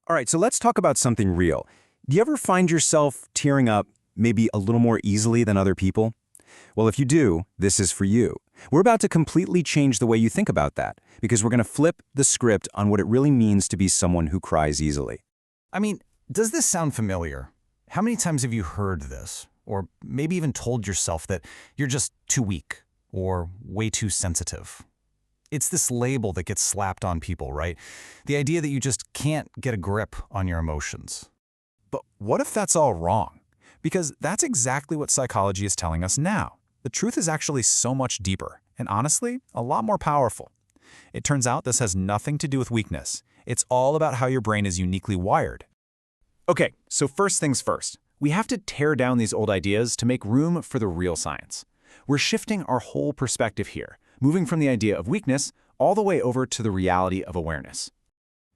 All right, so let's talk about something real. Do you ever find yourself tearing up maybe a little more easily than other people? Well, if you do, this is for you. We're about to completely change the way you think about that because we're going to flip the script on what it really means to be someone who cries easily. I mean, does this sound familiar? How many times have you heard this? Or maybe even told yourself that you're just too weak or way too sensitive? It's this label that gets slapped on people, right? The idea that you just can't get a grip on your emotions. But what if that's all wrong? Because that's exactly what psychology is telling us now. The truth is actually so much deeper, and honestly, a lot more powerful. It turns out this has nothing to do with weakness. It's all about how your brain is uniquely wired. Okay, so first things first. We have to tear down these old ideas to make room for the real science. We're shifting our whole perspective here, moving from the idea of weakness all the way over to the reality of awareness.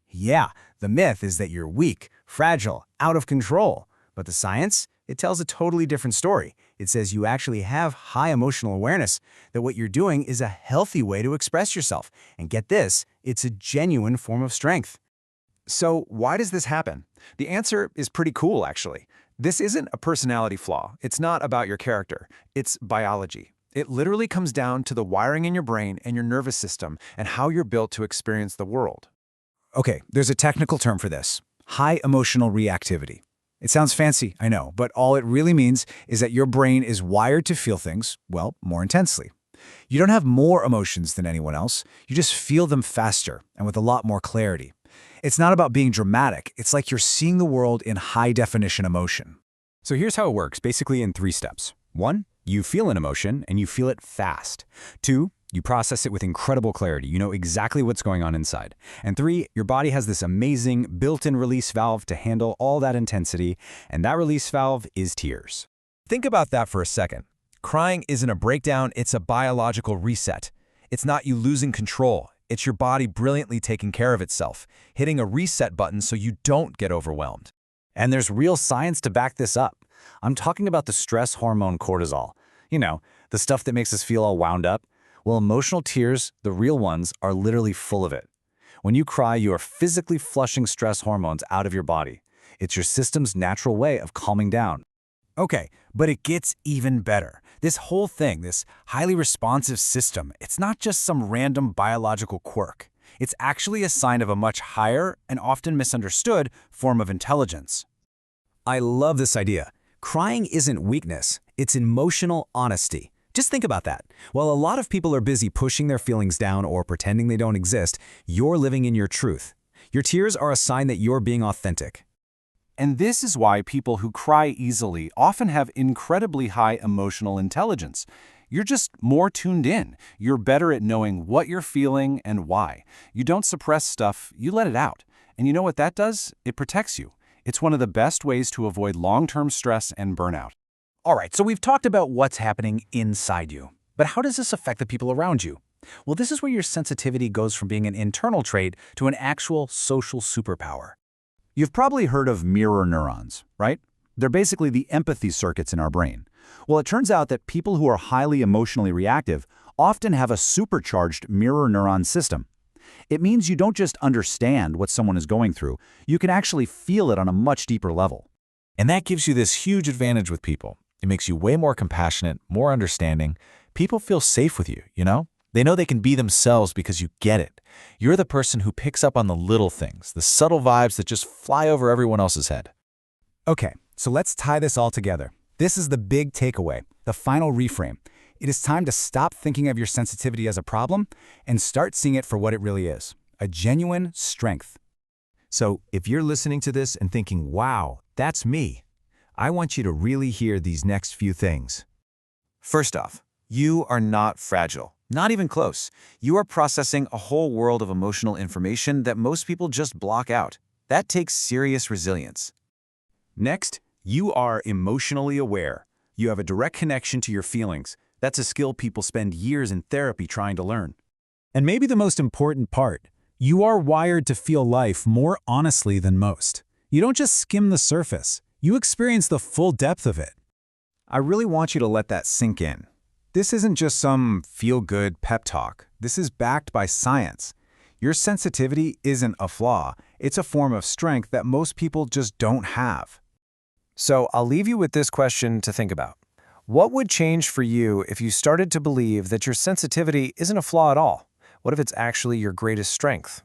Yeah, the myth is that you're weak, fragile, out of control. But the science? It tells a totally different story. It says you actually have high emotional awareness, that what you're doing is a healthy way to express yourself. And get this, it's a genuine form of strength. So why does this happen? The answer is pretty cool, actually. This isn't a personality flaw. It's not about your character. It's biology. It literally comes down to the wiring in your brain and your nervous system and how you're built to experience the world. Okay, there's a technical term for this: high emotional reactivity. It sounds fancy, I know, but all it really means is that your brain is wired to feel things, well, more intensely. You don't have more emotions than anyone else. You just feel them faster and with a lot more clarity. It's not about being dramatic. It's like you're seeing the world in high-definition emotion. So here's how it works, basically in 3 steps. 1, you feel an emotion and you feel it fast. 2, you process it with incredible clarity. You know exactly what's going on inside. And 3, your body has this amazing built-in release valve to handle all that intensity, and that release valve is tears. Think about that for a second. Crying isn't a breakdown, it's a biological reset. It's not you losing control. It's your body brilliantly taking care of itself, hitting a reset button so you don't get overwhelmed. And there's real science to back this up. I'm talking about the stress hormone cortisol. You know, the stuff that makes us feel all wound up. Well, emotional tears, the real ones, are literally full of it. When you cry, you are physically flushing stress hormones out of your body. It's your system's natural way of calming down. Okay, but it gets even better. This whole thing, this highly responsive system, it's not just some random biological quirk. It's actually a sign of a much higher and often misunderstood form of intelligence. I love this idea. Crying isn't weakness, it's emotional honesty. Just think about that. While a lot of people are busy pushing their feelings down or pretending they don't exist, you're living in your truth. Your tears are a sign that you're being authentic. And this is why people who cry easily often have incredibly high emotional intelligence. You're just more tuned in. You're better at knowing what you're feeling and why. You don't suppress stuff, you let it out. And you know what that does? It protects you. It's one of the best ways to avoid long-term stress and burnout. All right, so we've talked about what's happening inside you. But how does this affect the people around you? Well, this is where your sensitivity goes from being an internal trait to an actual social superpower. You've probably heard of mirror neurons, right? They're basically the empathy circuits in our brain. Well, it turns out that people who are highly emotionally reactive often have a supercharged mirror neuron system. It means you don't just understand what someone is going through, you can actually feel it on a much deeper level. And that gives you this huge advantage with people. It makes you way more compassionate, more understanding. People feel safe with you, you know? They know they can be themselves because you get it. You're the person who picks up on the little things, the subtle vibes that just fly over everyone else's head. Okay, so let's tie this all together. This is the big takeaway, the final reframe. It is time to stop thinking of your sensitivity as a problem and start seeing it for what it really is, a genuine strength. So if you're listening to this and thinking, wow, that's me, I want you to really hear these next few things. First off, you are not fragile. Not even close. You are processing a whole world of emotional information that most people just block out. That takes serious resilience. Next, you are emotionally aware. You have a direct connection to your feelings. That's a skill people spend years in therapy trying to learn. And maybe the most important part, you are wired to feel life more honestly than most. You don't just skim the surface. You experience the full depth of it. I really want you to let that sink in. This isn't just some feel-good pep talk. This is backed by science. Your sensitivity isn't a flaw. It's a form of strength that most people just don't have. So I'll leave you with this question to think about. What would change for you if you started to believe that your sensitivity isn't a flaw at all? What if it's actually your greatest strength?